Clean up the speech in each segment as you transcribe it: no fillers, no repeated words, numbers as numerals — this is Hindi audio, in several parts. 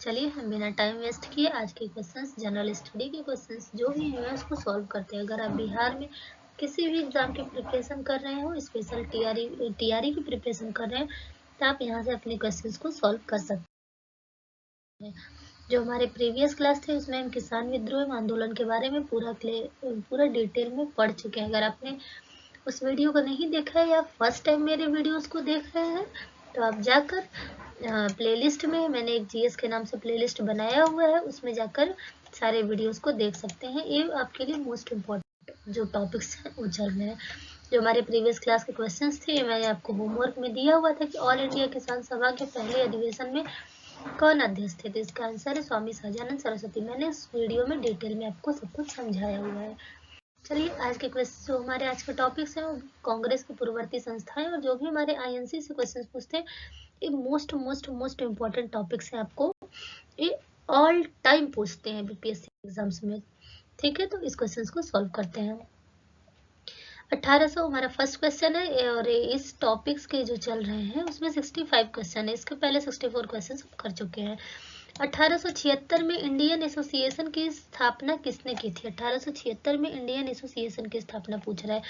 चलिए हम बिना टाइम वेस्ट किए आज के क्वेश्चंस, जनरल स्टडी के क्वेश्चंस जो भी हैं उसको सॉल्व करते हैं। अगर आप बिहार में किसी भी एग्जाम की प्रिपरेशन कर रहे हो, स्पेशल टीआरई की प्रिपरेशन कर रहे हैं, तो आप यहाँ से अपने क्वेश्चंस को सॉल्व कर सकते हैं। जो हमारे प्रीवियस क्लास थे उसमें हम किसान विद्रोह आंदोलन के बारे में पूरा डिटेल में पढ़ चुके हैं। अगर आपने उस वीडियो को नहीं देखा है या फर्स्ट टाइम मेरे वीडियोस को देख रहे हैं तो आप जाकर प्लेलिस्ट में मैंने एक जीएस के नाम से प्लेलिस्ट बनाया हुआ है, उसमें जाकर सारे वीडियोस को देख सकते हैं। ये आपके लिए मोस्ट इम्पोर्टेंट जो टॉपिक्स हैं वो चल रहे हैं। जो हमारे प्रीवियस क्लास के क्वेश्चंस थे मैंने आपको होमवर्क में दिया हुआ था कि ऑल इंडिया किसान सभा के पहले अधिवेशन में कौन अध्यक्ष थे, तो इसका आंसर है स्वामी सहजानंद सरस्वती। मैंने इस वीडियो में डिटेल में आपको सब कुछ समझाया हुआ है। चलिए आज के क्वेश्चन जो हमारे आज के टॉपिक्स हैं वो कांग्रेस की पूर्ववर्ती संस्थाएं, और जो भी हमारे आईएनसी से क्वेश्चन पूछते हैं ये मोस्ट इम्पोर्टेंट टॉपिक्स हैं। आपको ये ऑल टाइम पूछते हैं बीपीएससी एग्जाम्स में, ठीक है। तो इस क्वेश्चन को सॉल्व करते हैं। 1800 हमारा फर्स्ट क्वेश्चन है, और इस टॉपिक्स के जो चल रहे हैं उसमें 65 क्वेश्चन है। इसके पहले 64 क्वेश्चन कर चुके हैं। 1876 में इंडियन एसोसिएशन की स्थापना किसने की थी? 1876 में इंडियन एसोसिएशन की स्थापना पूछ रहा है।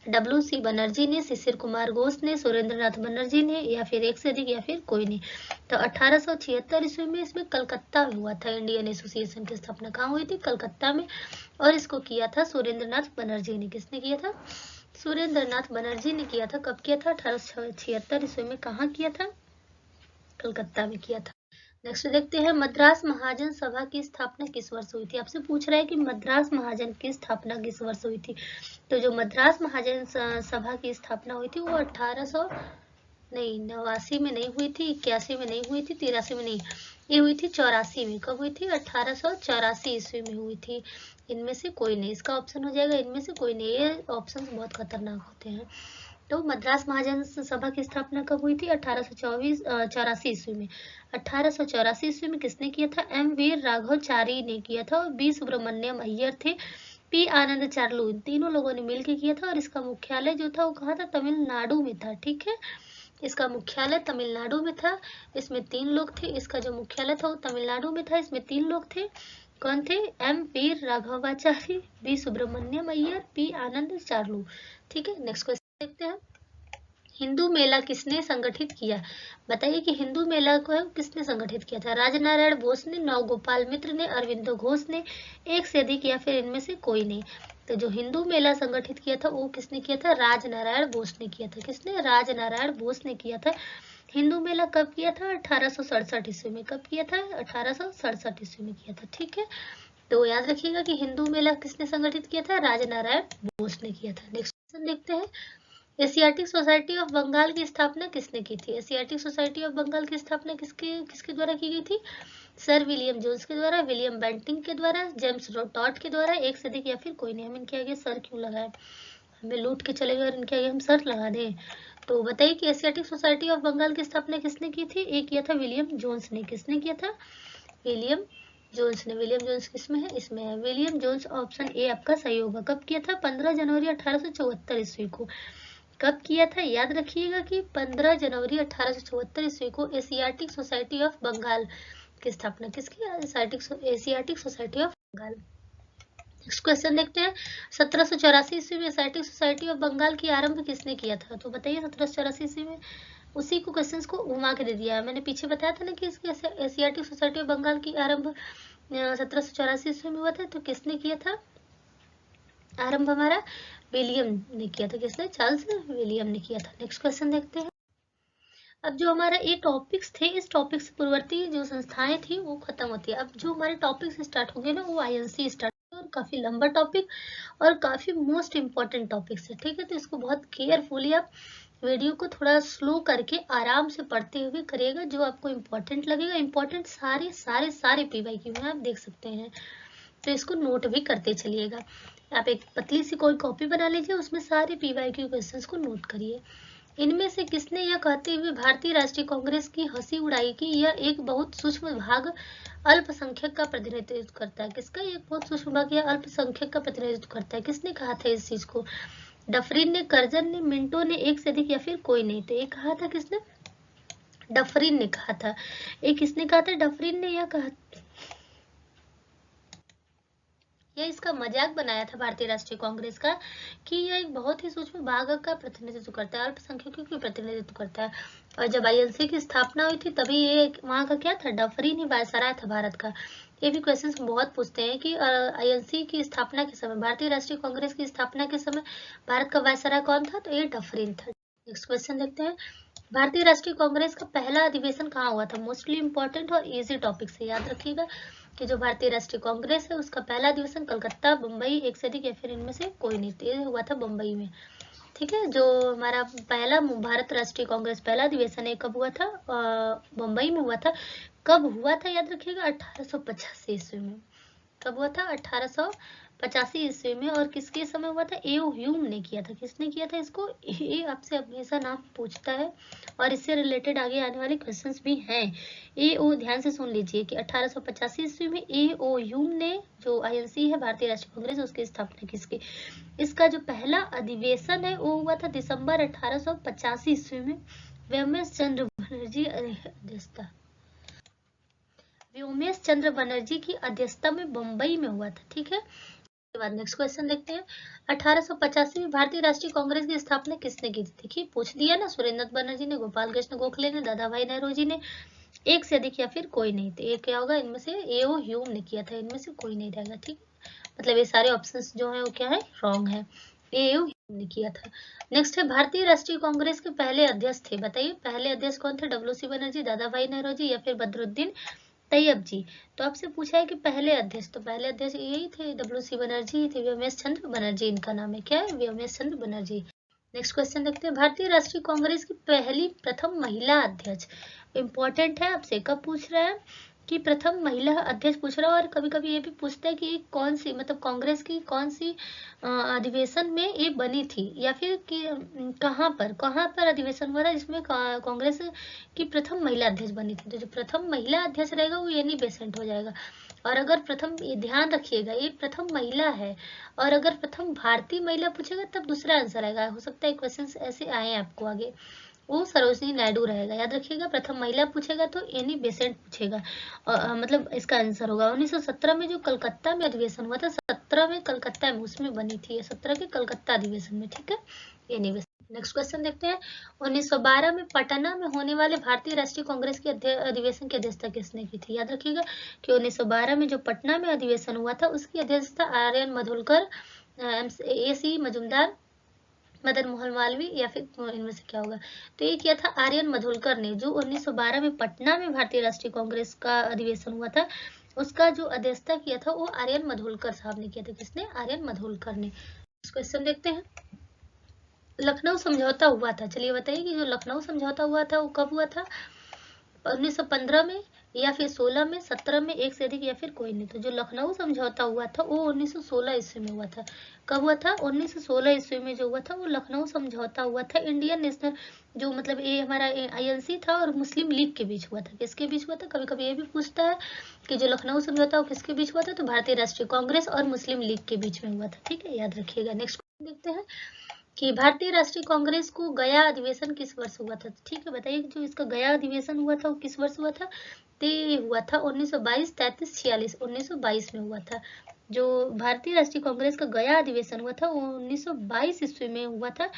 डब्ल्यू.सी. बनर्जी ने, शिशिर कुमार घोष ने, सुरेंद्रनाथ बनर्जी ने, या फिर एक से अधिक, या फिर कोई नहीं। तो 1876 ईस्वी में इसमें कलकत्ता में हुआ था। इंडियन एसोसिएशन की स्थापना कहाँ हुई थी? कलकत्ता में, और इसको किया था सुरेंद्रनाथ बनर्जी ने। किसने किया था? सुरेंद्रनाथ बनर्जी ने किया था। कब किया था? 1876 ईस्वी में। कहाँ किया था? कलकत्ता में किया था। नेक्स्ट देखते हैं, मद्रास महाजन सभा की स्थापना किस वर्ष हुई थी? आपसे पूछ रहा है कि मद्रास महाजन की स्थापना किस वर्ष हुई थी। तो जो मद्रास महाजन सभा की स्थापना हुई थी वो 89 में नहीं हुई थी, 81 में नहीं हुई थी, 83 में नहीं, ये हुई थी 84 में। कब हुई थी? 1884 ईस्वी में हुई थी। इनमें से कोई नहीं, इसका ऑप्शन हो जाएगा इनमें से कोई नहीं। ये ऑप्शन बहुत खतरनाक होते हैं। तो मद्रास महाजन सभा की स्थापना कब हुई थी? 1884 ईस्वी में। 1884 ईस्वी में किसने किया था? एम वीर राघवाचारी ने किया था, और बी सुब्रमण्यम अय्यर थे, पी आनंद चार्लू, इन तीनों लोगों ने मिलकर किया था। और इसका मुख्यालय जो था वो कहाँ था? तमिलनाडु में था, ठीक है। इसका मुख्यालय तमिलनाडु में था। इसमें 3 लोग थे। इसका जो मुख्यालय था वो तमिलनाडु में था। इसमें 3 लोग थे। कौन थे? एम वीर राघवाचारी, बी सुब्रमण्यम अय्यर, पी आनंद चार्लू, ठीक है। नेक्स्ट क्वेश्चन देखते हैं, हिंदू मेला किसने संगठित किया? बताइए कि हिंदू मेला को किसने संगठित किया था? राजनारायण बोस ने, नवगोपाल मित्र ने, अरविंदो घोष ने, एक से अधिक, या फिर इनमें से कोई नहीं। तो जो हिंदू मेला संगठित किया था वो किसने किया था? राजनारायण बोस ने किया था। किसने? राजनारायण बोस ने किया था। हिंदू मेला कब किया था? 1867 ईस्वी में। कब किया था? 1867 ईस्वी में किया था, ठीक है। तो याद रखिएगा कि हिंदू मेला किसने संगठित किया था? राजनारायण बोस ने किया था। नेक्स्ट क्वेश्चन देखते हैं, एशियाटिक सोसाइटी ऑफ बंगाल की स्थापना किसने की थी? एशियाटिक सोसाइटी ऑफ बंगाल की स्थापना किसके द्वारा की गई थी? सर विलियम जोन्स के द्वारा, विलियम बेंटिंग के द्वारा, जेम्स टॉड के द्वारा, एक से अधिक, या फिर कोई नहीं। हम इनके आगे सर क्यों लगाए? हमें लूट के चले गए और इनके आगे हम सर लगा दें? तो बताइए कि एशियाटिक सोसाइटी ऑफ बंगाल की स्थापना किसने की थी? एक किया था विलियम जोन्स ने। किसने किया था? विलियम जोन्स ने। विलियम जोन्स किसमें है? इसमें है। विलियम जोन्स, ऑप्शन ए आपका सही होगा। कब किया था? 15 जनवरी 1874 ईस्वी को। कब किया था? याद रखिएगा कि 15 जनवरी 1874 ईस्वी को एशियाटिक सोसाइटी ऑफ बंगाल की स्थापना किसकी? Asiatic society of Bengal. Next question देखते हैं, 1784 ईस्वी में एशियाटिक सोसाइटी ऑफ बंगाल की आरंभ किसने किया था? तो बताइए 1784 ईस्वी में। उसी को क्वेश्चंस को घुमा के दे दिया है। मैंने पीछे बताया था ना कि इसके एशियाटिक सोसाइटी ऑफ बंगाल की आरंभ 1784 ईस्वी में हुआ था। तो किसने किया था आरंभ? हमारा विलियम ने किया था। किसने? चार्ल्स विलियम ने किया था। नेक्स्ट क्वेश्चन देखते हैं, अब जो हमारा ये टॉपिक्स थे इस टॉपिक से पूर्ववर्ती जो संस्थाएं थी वो खत्म होती है। अब जो हमारे टॉपिक्स स्टार्ट होंगे ना वो आईएनसी स्टार्ट होंगे, और काफी लंबा टॉपिक और काफी मोस्ट इम्पोर्टेंट टॉपिक्स है, ठीक है। तो इसको बहुत केयरफुली आप वीडियो को थोड़ा स्लो करके आराम से पढ़ते हुए करिएगा। जो आपको इम्पोर्टेंट लगेगा, इम्पोर्टेंट सारे सारे सारे पीवाईक्यू में आप देख सकते हैं, तो इसको नोट भी करते चलिएगा। आप एक पतली सी कोई कॉपी बना लीजिए, उसमें सारे पीवाईक्यू क्वेश्चंस को नोट करिए। इनमें से किसने यह कहते हुए भारतीय राष्ट्रीय कांग्रेस की हंसी उड़ाई कि यह एक बहुत सूक्ष्म भाग अल्पसंख्यक का प्रतिनिधित्व करता है? किसका? एक बहुत सूक्ष्म भाग या अल्पसंख्यक का प्रतिनिधित्व करता है। किसने कहा था इस चीज को? डफरिन ने, कर्जन ने, मिंटो ने, एक से अधिक, या फिर कोई नहीं। तो ये कहा था किसने? डफरिन ने कहा था। ये किसने कहा था? डफरिन ने यह कहा, यह इसका मजाक बनाया था भारतीय राष्ट्रीय कांग्रेस का कि यह एक बहुत ही सूक्ष्म भाग का प्रतिनिधित्व करता है, अल्पसंख्यकों की प्रतिनिधित्व करता है। और जब आईएनसी की स्थापना हुई थी तभी ये वहाँ का क्या था? डफरिन ही वायसराय था भारत का। ये भी क्वेश्चंस बहुत पूछते हैं कि आईएनसी की स्थापना के समय, भारतीय राष्ट्रीय कांग्रेस की स्थापना के समय भारत का वायसराय कौन था? तो ये डफरिन था। नेक्स्ट क्वेश्चन देखते हैं, भारतीय राष्ट्रीय कांग्रेस का पहला अधिवेशन कहाँ हुआ था? मोस्टली इंपॉर्टेंट और इजी टॉपिक से याद रखिएगा कि जो भारतीय राष्ट्रीय कांग्रेस है उसका पहला अधिवेशन कलकत्ता, बम्बई, एक से अधिक या फिर इनमें से कोई नहीं, ये हुआ था बम्बई में। ठीक है, जो हमारा पहला भारत राष्ट्रीय कांग्रेस पहला अधिवेशन है कब हुआ था? बम्बई में हुआ था। कब हुआ था याद रखिएगा? 1885 ईस्वी में। कब हुआ था? 1885 ईस्वी में। और किसके समय हुआ था? एओ ह्यूम ने किया था। किसने किया था इसको? ये आपसे हमेशा नाम पूछता है और इससे रिलेटेड आगे आने वाले क्वेश्चंस भी हैं। एओ ध्यान से सुन लीजिए कि 1885 ईस्वी में एओ ह्यूम ने, जो आईएनसी है भारतीय राष्ट्रीय कांग्रेस, उसकी स्थापना किसकी? इसका जो पहला अधिवेशन है वो हुआ था दिसंबर 1885 ईस्वी में। व्योमेश चंद्र बनर्जी अध्यक्षता, व्योमेश चंद्र बनर्जी की अध्यक्षता में बम्बई में हुआ था। ठीक है, उसके बाद नेक्स्ट क्वेश्चन देखते हैं, 1885 में भारतीय राष्ट्रीय कांग्रेस की स्थापना किसने की थी? देखिए पूछ दिया ना, सुरेंद्र बनर्जी ने, गोपाल कृष्ण गोखले ने, दादा भाई नेहरू ने, एक से अधिक या फिर कोई नहीं। तो ये क्या होगा? इनमें से एओ ह्यूम ने किया था, इनमें से कोई नहीं रहेगा। ठीक, मतलब ये सारे ऑप्शंस जो है वो क्या है? रॉन्ग है, एओ ह्यूम ने किया था। नेक्स्ट है, भारतीय राष्ट्रीय कांग्रेस के पहले अध्यक्ष थे, बताइए पहले अध्यक्ष कौन थे? डब्ल्यू.सी. बनर्जी, दादा भाई नेहरू या फिर बदरुद्दीन तैयब जी। तो आपसे पूछा है कि पहले अध्यक्ष, तो पहले अध्यक्ष यही थे, डब्ल्यू.सी. बनर्जी ही थे, व्योमेश चंद्र बनर्जी इनका नाम है। क्या है? व्योमेश चंद्र बनर्जी। नेक्स्ट क्वेश्चन देखते हैं, भारतीय राष्ट्रीय कांग्रेस की पहली प्रथम महिला अध्यक्ष। इंपॉर्टेंट है, आपसे कब पूछ रहा है कि प्रथम महिला अध्यक्ष पूछ रहा है। और कभी कभी ये भी पूछता है कि कौन सी, मतलब कांग्रेस की कौन सी अधिवेशन में ये बनी थी, या फिर कि कहाँ पर अधिवेशन हुआ था जिसमें कांग्रेस की प्रथम महिला अध्यक्ष बनी थी। तो जो प्रथम महिला अध्यक्ष रहेगा वो एनी बेसेंट हो जाएगा। और अगर प्रथम, ये ध्यान रखिएगा, ये प्रथम महिला है, और अगर प्रथम भारतीय महिला पूछेगा तब दूसरा आंसर आएगा। हो सकता है क्वेश्चंस ऐसे आए आपको आगे, वो सरोजनी नायडू रहेगा। याद रखिएगा, प्रथम महिला पूछेगा तो एनी बेसेंट पूछेगा। मतलब इसका आंसर होगा 1917 में जो कलकत्ता में अधिवेशन हुआ था, 17 में कलकत्ता में, उसमें बनी थी 17 के कलकत्ता अधिवेशन में। ठीक है, एनी बेसेंट। नेक्स्ट क्वेश्चन देखते हैं, 1912 में पटना में होने वाले भारतीय राष्ट्रीय कांग्रेस के अधिवेशन की अध्यक्षता किसने की थी? याद रखिएगा कि 1912 में जो पटना में अधिवेशन हुआ था उसकी अध्यक्षता आर्यन मधुलकर, AC मजुमदार, मदन मोहन मालवीय या फिर इनमें से क्या होगा? तो ये किया था आर्यन मधुलकर ने, जो 1912 में पटना में भारतीय राष्ट्रीय कांग्रेस का अधिवेशन हुआ था उसका जो अध्यक्षता किया था वो आर्यन मधुलकर साहब ने किया था। किसने? आर्यन मधुलकर ने। क्वेश्चन देखते हैं, लखनऊ समझौता हुआ था, चलिए बताइए कि जो लखनऊ समझौता हुआ था वो कब हुआ था? 1915 में या फिर 16 में, 17 में, एक से अधिक या फिर कोई नहीं। तो जो लखनऊ समझौता हुआ था वो 1916 ईस्वी में हुआ था। कब हुआ था? 1916 ईस्वी में जो हुआ था वो लखनऊ समझौता हुआ था। इंडियन नेशनल, जो मतलब ये हमारा आईएनसी था और मुस्लिम लीग के बीच हुआ था। किसके बीच हुआ था? कभी कभी ये भी पूछता है कि जो लखनऊ समझौता वो किसके बीच हुआ था? तो भारतीय राष्ट्रीय कांग्रेस और मुस्लिम लीग के बीच में हुआ था। ठीक है, याद रखिएगा। नेक्स्ट देखते हैं कि भारतीय राष्ट्रीय कांग्रेस को गया अधिवेशन किस वर्ष हुआ था? ठीक है, बताइए जो इसका गया अधिवेशन हुआ था वो किस वर्ष हुआ था? तो ये हुआ था 1922, 33, 46, 1922 में हुआ था। जो भारतीय राष्ट्रीय कांग्रेस का गया अधिवेशन हुआ था वो 1922 ईस्वी में हुआ था।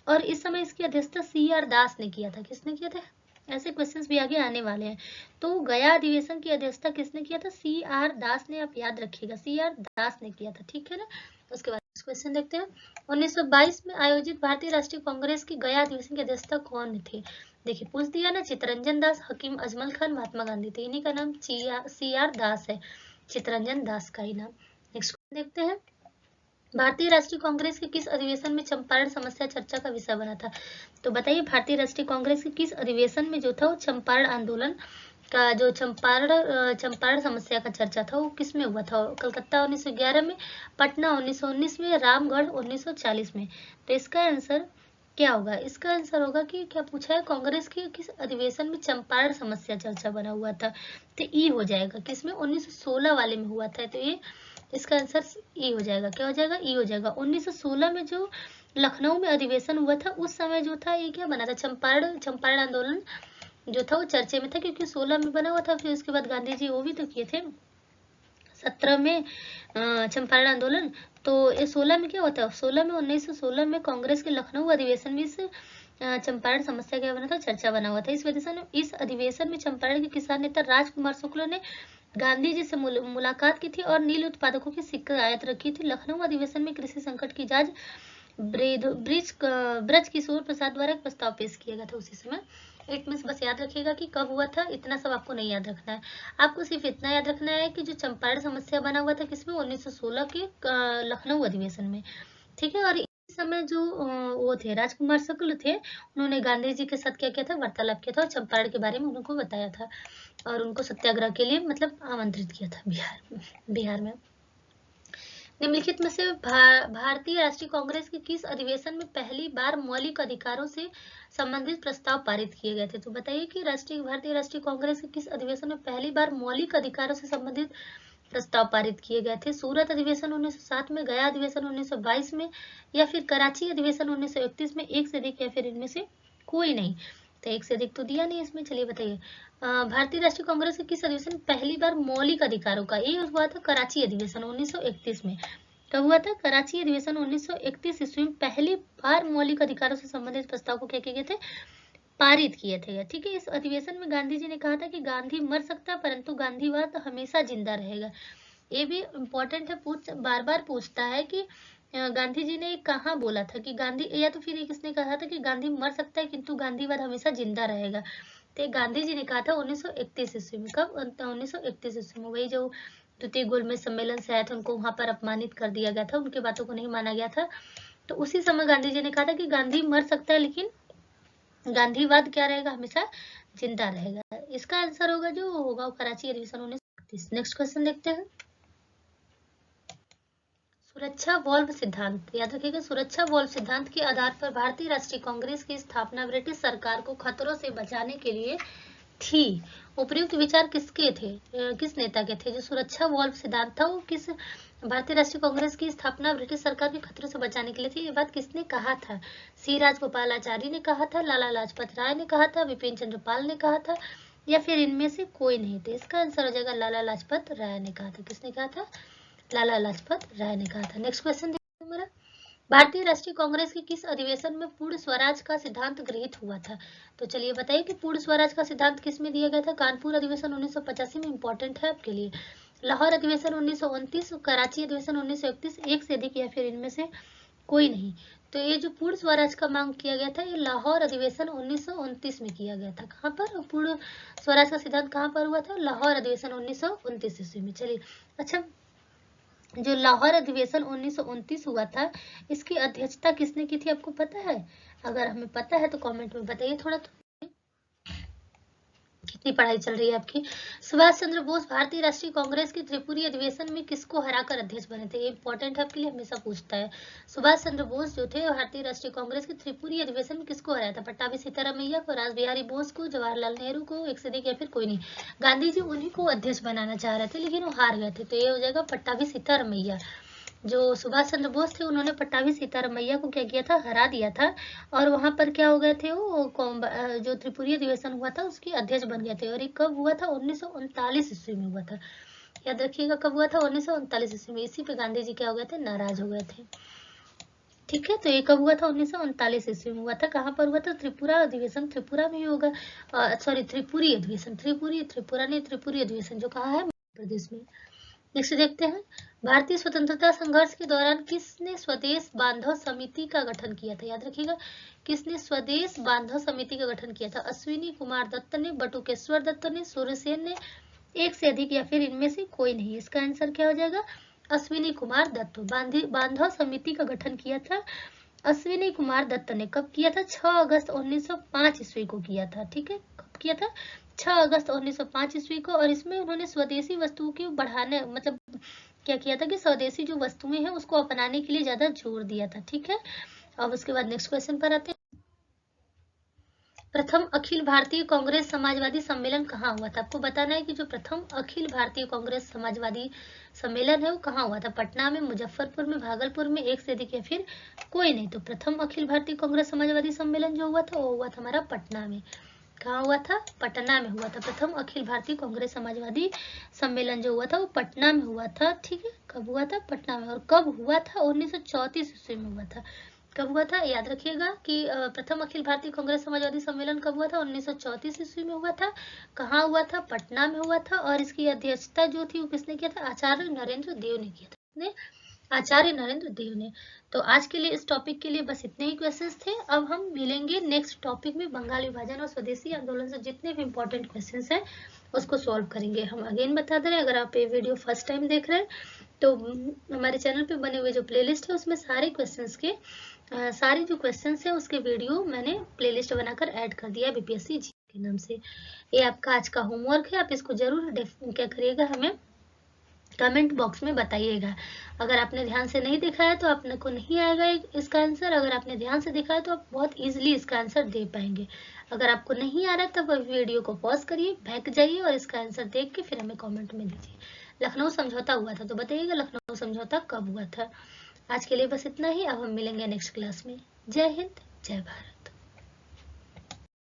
और इस समय इसकी अध्यक्षता CR दास ने किया था। किसने किया था? ऐसे क्वेश्चंस भी आगे आने वाले हैं। तो गया अधिवेशन की अध्यक्षता किसने किया था? CR दास ने, आप याद रखिएगा, CR दास ने किया था। ठीक है ना। उसके बाद क्वेश्चन देखते हैं, 1922 में आयोजित भारतीय राष्ट्रीय कांग्रेस की गया अधिवेशन की अध्यक्षता कौन थे? देखिए पूछ दिया ना, चित्तरंजन दास, हकीम अजमल खान, महात्मा गांधी थे। इन्हीं का नाम CR दास है, चित्तरंजन दास का ही नाम। नेक्स्ट देखते हैं, भारतीय राष्ट्रीय कांग्रेस के किस अधिवेशन में चंपारण समस्या चर्चा का विषय बना था? तो बताइए भारतीय राष्ट्रीय कांग्रेस के किस अधिवेशन में जो था वो चंपारण आंदोलन का, जो चंपारण समस्या का चर्चा था वो किस में हुआ था? कलकत्ता 1911 में, पटना 1919 में, रामगढ़ 1940 में। तो इसका आंसर क्या होगा? इसका आंसर होगा कि क्या पूछा है, कांग्रेस के किस अधिवेशन में चंपारण समस्या चर्चा बना हुआ था? तो ई हो जाएगा, किसमें? 1916 वाले में हुआ था। तो ये इसका आंसर ई हो जाएगा। क्या हो जाएगा? ई हो जाएगा। 1916 में जो लखनऊ में अधिवेशन हुआ था उस समय जो था ये क्या बना था? चंपारण आंदोलन जो था वो चर्चे में था, क्योंकि 16 में बना हुआ था। फिर उसके बाद गांधी जी वो भी तो किए थे 17 में चंपारण आंदोलन। तो ये 16 में क्या होता है, 1916 में कांग्रेस के लखनऊ अधिवेशन में इस चंपारण समस्या क्या बना था, चर्चा बना हुआ था। इस अधिवेशन में चंपारण के किसान नेता राजकुमार शुक्ल ने गांधी जी से मुलाकात की थी और नील उत्पादकों की शिकायत रखी थी। लखनऊ अधिवेशन में कृषि संकट की जांच ब्रज किशोर प्रसाद द्वारा एक प्रस्ताव पेश किया गया था उसी समय। एक मिनट बस याद रखिएगा कि कब हुआ था, इतना सब आपको नहीं याद रखना है। आपको सिर्फ इतना याद रखना है कि जो चंपारण समस्या बना हुआ था किसमें, 1916 के लखनऊ अधिवेशन में, ठीक है। और इस समय जो वो थे राजकुमार शुक्ल थे, उन्होंने गांधी जी के साथ क्या किया था, वार्तालाप किया था और चंपारण के बारे में उनको बताया था और उनको सत्याग्रह के लिए मतलब आमंत्रित किया था बिहार में। निम्नलिखित में से भारतीय राष्ट्रीय कांग्रेस के किस अधिवेशन में पहली बार मौलिक अधिकारों से संबंधित प्रस्ताव पारित किए गए थे। तो बताइए कि भारतीय राष्ट्रीय कांग्रेस के किस अधिवेशन में पहली बार मौलिक अधिकारों से संबंधित प्रस्ताव पारित किए गए थे। सूरत अधिवेशन 1907 में, गया अधिवेशन 1922 में, या फिर कराची अधिवेशन 1931 में, एक से अधिक या फिर इनमें से कोई नहीं। तो एक से अधिक तो दिया नहीं इसमें। चलिए बताइए, भारतीय राष्ट्रीय कांग्रेस के किस अधिवेशन पहली बार मौलिक अधिकारों का, ये हुआ था कराची अधिवेशन 1931 में। कब हुआ था, कराची अधिवेशन 1931 ईस्वी में पहली बार मौलिक अधिकारों से संबंधित प्रस्ताव को क्या किए गए थे, पारित किए थे, ठीक है। इस अधिवेशन में गांधी जी ने कहा था कि गांधी मर सकता है परंतु गांधीवाद हमेशा जिंदा रहेगा। ये भी इम्पोर्टेंट है, बार बार पूछता है कि गांधी जी ने कहाँ बोला था कि गांधी, या तो फिर किसने कहा था कि गांधी मर सकता है किंतु गांधीवाद हमेशा जिंदा रहेगा। तो गांधी जी ने कहा था 1931 ईस्वी में। कब, 1931 ईस्वी में। वही जो द्वितीय गोलमेज सम्मेलन से आए थे, उनको वहां पर अपमानित कर दिया गया था, उनके बातों को नहीं माना गया था। तो उसी समय गांधी जी ने कहा था कि गांधी मर सकता है लेकिन गांधीवाद क्या रहेगा, हमेशा जिंदा रहेगा। इसका आंसर होगा जो होगा कराची अधिवेशन 1931। नेक्स्ट क्वेश्चन देखते हैं। सुरक्षा वॉल्व सिद्धांत, याद रखिएगा, सुरक्षा वॉल्व सिद्धांत के आधार पर भारतीय राष्ट्रीय कांग्रेस की स्थापना ब्रिटिश सरकार को खतरों से बचाने के लिए थी। उपयुक्त विचार किसके थे, किस नेता के थे। जो सुरक्षा वॉल्व सिद्धांत था वो किस, भारतीय राष्ट्रीय कांग्रेस की स्थापना ब्रिटिश सरकार के खतरों से बचाने के लिए थी। ये बात किसने कहा था, सी राजगोपालाचारी ने कहा था, लाला लाजपत राय ने कहा था, विपिन चंद्र पाल ने कहा था, या फिर इनमें से कोई नहीं थे। इसका आंसर हो जाएगा लाला लाजपत राय ने कहा था। किसने कहा था, लाला लाजपत राय ने कहा था। नेक्स्ट क्वेश्चन देखिए मेरा, भारतीय राष्ट्रीय कांग्रेस के किस अधिवेशन में पूर्ण स्वराज का सिद्धांत गृहीत हुआ था। तो चलिए बताइए कि पूर्ण स्वराज का सिद्धांत किस में दिया गया था। कानपुर अधिवेशन 1985 में, इंपॉर्टेंट है आपके लिए। लाहौर अधिवेशन 1929, कराची अधिवेशन 1931, एक से अधिक या फिर इनमें से कोई नहीं। तो ये जो पूर्ण स्वराज का मांग किया गया था, ये लाहौर अधिवेशन 1929 में किया गया था। कहाँ पर पूर्ण स्वराज का सिद्धांत कहाँ पर हुआ था, लाहौर अधिवेशन 1929 ईस्वी में। चलिए, अच्छा, जो लाहौर अधिवेशन 1929 हुआ था, इसकी अध्यक्षता किसने की थी, आपको पता है। अगर हमें पता है तो कमेंट में बताइए थोड़ा। तो कितनी पढ़ाई चल रही है आपकी। सुभाष चंद्र बोस भारतीय राष्ट्रीय कांग्रेस के त्रिपुरी अधिवेशन में किसको हराकर अध्यक्ष बने थे। ये इंपॉर्टेंट है आपके लिए, हमेशा पूछता है। सुभाष चंद्र बोस जो थे भारतीय राष्ट्रीय कांग्रेस के त्रिपुरी अधिवेशन में किसको हराया था, पट्टाभी सीतारामैया को, रास बिहारी बोस को, जवाहरलाल नेहरू को, एक से अधिक या फिर कोई नहीं। गांधी जी उन्हीं को अध्यक्ष बनाना चाह रहे थे लेकिन वो हार गए थे। तो ये हो जाएगा पट्टाभी सीतारामैया। जो सुभाष चंद्र बोस थे उन्होंने पट्टाभी सीतारामैया को क्या किया था, हरा दिया था। और वहां पर क्या हो गए थे, वो जो त्रिपुरी अधिवेशन हुआ था उसके अध्यक्ष बन गए थे। और ये कब हुआ था, 1939 ईस्वी में हुआ था। याद रखिएगा कब हुआ था, 1939 ईस्वी में। इसी पे गांधी जी क्या हो गए थे, नाराज हो गए थे, ठीक है। तो ये कब हुआ था, 1939 ईस्वी में हुआ था। कहाँ पर हुआ था, त्रिपुरा अधिवेशन, त्रिपुरा में ही होगा, सॉरी त्रिपुरी अधिवेशन, त्रिपुरा नहीं, त्रिपुरी अधिवेशन जो कहा है मध्य प्रदेश में। नेक्स्ट देखते हैं, भारतीय स्वतंत्रता संघर्ष के दौरान किसने स्वदेश बांधव समिति का गठन किया था। याद रखिएगा, किसने स्वदेश बांधव समिति का गठन किया था। अश्विनी कुमार दत्त ने, बटुकेश्वर दत्त ने, सूर्यसेन ने, एक से अधिक या फिर इनमें से कोई नहीं। इसका आंसर क्या हो जाएगा, अश्विनी कुमार दत्त। बांधव समिति का गठन किया था अश्विनी कुमार दत्त ने। कब किया था, 6 अगस्त 1905 ईस्वी को किया था, ठीक है। कब किया था, 6 अगस्त 1905 ईस्वी को। और इसमें उन्होंने स्वदेशी वस्तुओं के बढ़ाने, मतलब क्या किया था कि स्वदेशी जो वस्तुएं हैं उसको अपनाने के लिए ज्यादा जोर दिया था, ठीक है। अब उसके बाद नेक्स्ट क्वेश्चन पर आते हैं। प्रथम अखिल भारतीय कांग्रेस समाजवादी सम्मेलन कहाँ हुआ था। आपको बताना है कि जो प्रथम अखिल भारतीय कांग्रेस समाजवादी सम्मेलन है वो कहाँ हुआ था। पटना में, मुजफ्फरपुर में, भागलपुर में, एक से अधिक या फिर कोई नहीं। तो प्रथम अखिल भारतीय कांग्रेस समाजवादी सम्मेलन जो हुआ था वो हुआ था हमारा पटना में। कहाँ हुआ था? पटना में हुआ था। प्रथम अखिल भारतीय कांग्रेस समाजवादी सम्मेलन जो हुआ था वो पटना में हुआ था। ठीक है, कब हुआ था? पटना में। और कब हुआ था? 1934 ईस्वी में हुआ था। कब हुआ था? याद रखिएगा कि प्रथम अखिल भारतीय कांग्रेस समाजवादी सम्मेलन कब हुआ था? 1934 ईस्वी में हुआ था। कहाँ हुआ था? पटना में हुआ था। और इसकी अध्यक्षता जो थी वो किसने किया था? आचार्य नरेंद्र देव ने किया था। आचार्य नरेंद्र देव ने। तो आज के लिए इस टॉपिक के लिए बस इतने ही क्वेश्चंस थे। अब हम मिलेंगे नेक्स्ट टॉपिक में, बंगाल विभाजन और स्वदेशी आंदोलन से जितने भी इंपॉर्टेंट क्वेश्चंस हैं उसको सॉल्व करेंगे। हम अगेन बता दे रहे हैं, अगर आप ये वीडियो फर्स्ट टाइम देख रहे हैं तो हमारे चैनल पे बने हुए जो प्लेलिस्ट है उसमें सारे क्वेश्चंस के सारे जो क्वेश्चंस हैं उसके वीडियो मैंने प्लेलिस्ट बनाकर ऐड कर दिया बीपीएससी जी के नाम से। ये आपका आज का होमवर्क है, आप इसको जरूर क्या करिएगा, हमें कमेंट बॉक्स में बताइएगा। अगर आपने ध्यान से नहीं देखा है तो आपने को नहीं आएगा इसका आंसर, अगर आपने ध्यान से देखा है तो आप बहुत इजीली इसका आंसर दे पाएंगे। अगर आपको नहीं आ रहा है तब वीडियो को पॉज करिए, बैक जाइए और इसका आंसर देख के फिर हमें कमेंट में दीजिए। लखनऊ समझौता हुआ था तो बताइएगा लखनऊ समझौता कब हुआ था। आज के लिए बस इतना ही, अब हम मिलेंगे नेक्स्ट क्लास में। जय हिंद, जय भारत।